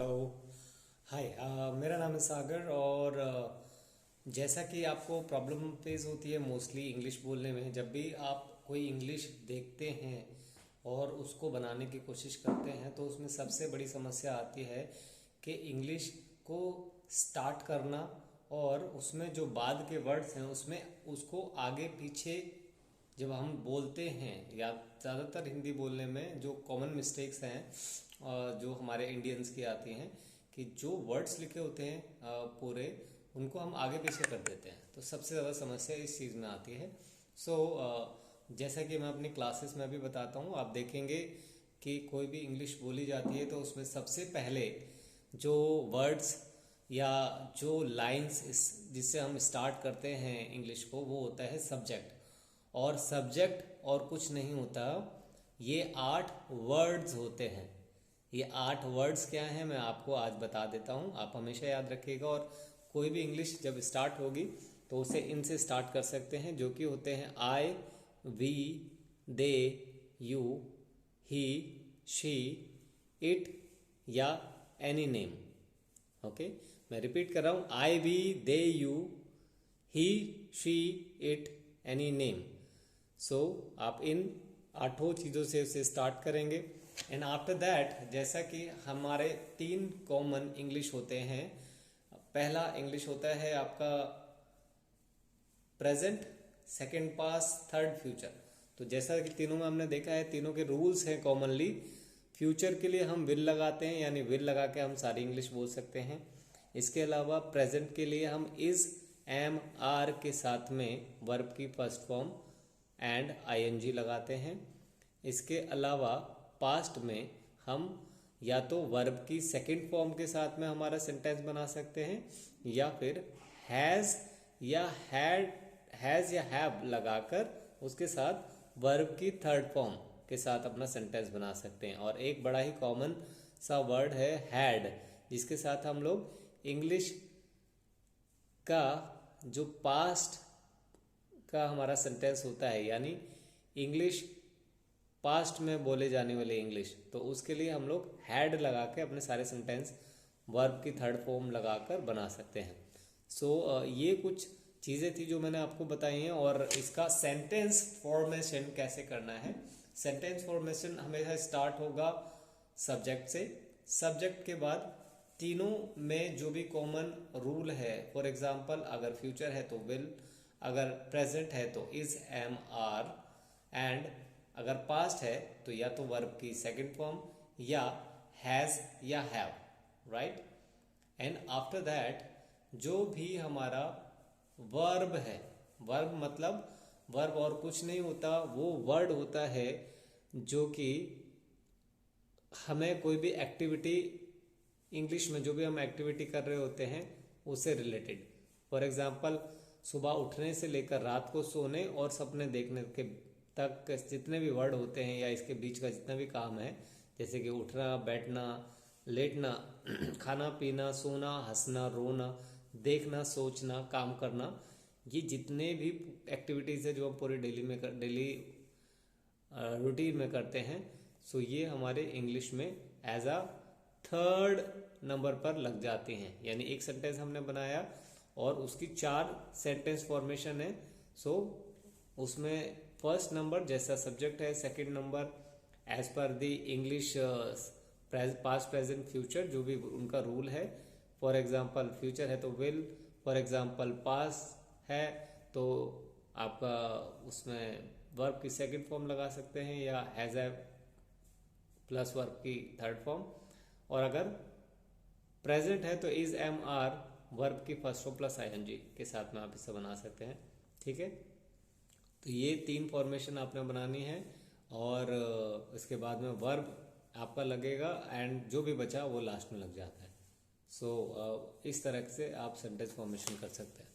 Hello. हाय। मेरा नाम है सागर और जैसा कि आपको प्रॉब्लम फेस होती है मोस्टली इंग्लिश बोलने में, जब भी आप कोई इंग्लिश देखते हैं और उसको बनाने की कोशिश करते हैं तो उसमें सबसे बड़ी समस्या आती है कि इंग्लिश को स्टार्ट करना और उसमें जो बाद के वर्ड्स हैं उसमें उसको आगे पीछे जब हम बोलते हैं, या ज़्यादातर हिंदी बोलने में जो कॉमन मिस्टेक्स हैं जो हमारे इंडियंस की आती हैं कि जो वर्ड्स लिखे होते हैं पूरे उनको हम आगे पीछे कर देते हैं, तो सबसे ज़्यादा समस्या इस चीज़ में आती है। सो जैसा कि मैं अपनी क्लासेस में भी बताता हूँ, आप देखेंगे कि कोई भी इंग्लिश बोली जाती है तो उसमें सबसे पहले जो वर्ड्स या जो लाइंस जिससे हम स्टार्ट करते हैं इंग्लिश को, वो होता है सब्जेक्ट। और सब्जेक्ट और कुछ नहीं होता, ये 8 वर्ड्स होते हैं। ये 8 वर्ड्स क्या हैं मैं आपको आज बता देता हूँ, आप हमेशा याद रखिएगा। और कोई भी इंग्लिश जब स्टार्ट होगी तो उसे इनसे स्टार्ट कर सकते हैं, जो कि होते हैं I, we, they, you, he, she, it या एनी नेम। ओके, मैं रिपीट कर रहा हूँ, I, we, they, you, he, she, it, any name. So आप इन 8 चीज़ों से उसे स्टार्ट करेंगे। एंड आफ्टर दैट, जैसा कि हमारे 3 कॉमन इंग्लिश होते हैं। पहला इंग्लिश होता है आपका present, second past, third future. तो जैसा कि तीनों में हमने देखा है, तीनों के रूल्स हैं कॉमनली। फ्यूचर के लिए हम विल लगाते हैं, यानी विल लगा के हम सारी इंग्लिश बोल सकते हैं। इसके अलावा प्रेजेंट के लिए हम इज, एम, आर के साथ में वर्ब की फर्स्ट फॉर्म एंड आईएनजी लगाते हैं। इसके अलावा पास्ट में हम या तो वर्ब की सेकंड फॉर्म के साथ में हमारा सेंटेंस बना सकते हैं, या फिर हैज़ या हैज़ या हैव लगाकर उसके साथ वर्ब की थर्ड फॉर्म के साथ अपना सेंटेंस बना सकते हैं। और एक बड़ा ही कॉमन सा वर्ड है हैड, जिसके साथ हम लोग इंग्लिश का जो पास्ट का हमारा सेंटेंस होता है, यानी इंग्लिश पास्ट में बोले जाने वाले इंग्लिश, तो उसके लिए हम लोग हैड लगा के अपने सारे सेंटेंस वर्ब की थर्ड फॉर्म लगाकर बना सकते हैं। सो ये कुछ चीज़ें थी जो मैंने आपको बताई हैं। और इसका सेंटेंस फॉर्मेशन कैसे करना है, सेंटेंस फॉर्मेशन हमेशा स्टार्ट होगा सब्जेक्ट से। सब्जेक्ट के बाद तीनों में जो भी कॉमन रूल है, फॉर एग्जाम्पल अगर फ्यूचर है तो विल, अगर प्रेजेंट है तो इज, एम, आर, एंड अगर पास्ट है तो या तो वर्ब की सेकंड फॉर्म या हैज या have, right. And after that जो भी हमारा वर्ब है, वर्ब मतलब वर्ब और कुछ नहीं होता, वो वर्ड होता है जो कि हमें कोई भी एक्टिविटी, इंग्लिश में जो भी हम एक्टिविटी कर रहे होते हैं उससे रिलेटेड। फॉर एग्जाम्पल सुबह उठने से लेकर रात को सोने और सपने देखने के तक जितने भी वर्ड होते हैं, या इसके बीच का जितना भी काम है, जैसे कि उठना, बैठना, लेटना, खाना पीना, सोना, हंसना, रोना, देखना, सोचना, काम करना, ये जितने भी एक्टिविटीज़ है जो हम पूरे डेली रूटीन में करते हैं, सो ये हमारे इंग्लिश में एज अ थर्ड नंबर पर लग जाती हैं। यानी एक सेंटेंस हमने बनाया और उसकी 4 सेंटेंस फॉर्मेशन है। सो उसमें फर्स्ट नंबर जैसा सब्जेक्ट है, second number as per the English past, present, future जो भी उनका रूल है। फॉर एग्जांपल फ्यूचर है तो विल, फॉर एग्जांपल पास्ट है तो आपका उसमें वर्ब की सेकंड फॉर्म लगा सकते हैं, या हैज ए प्लस वर्ब की थर्ड फॉर्म। और अगर प्रेजेंट है तो इज, एम, आर, वर्ब की फर्स्ट फॉर्म प्लस आईएनजी के साथ में आप इसे बना सकते हैं। ठीक है, तो ये 3 फॉर्मेशन आपने बनानी है और इसके बाद में वर्ब आपका लगेगा एंड जो भी बचा वो लास्ट में लग जाता है। सो इस तरह से आप सेंटेंस फॉर्मेशन कर सकते हैं।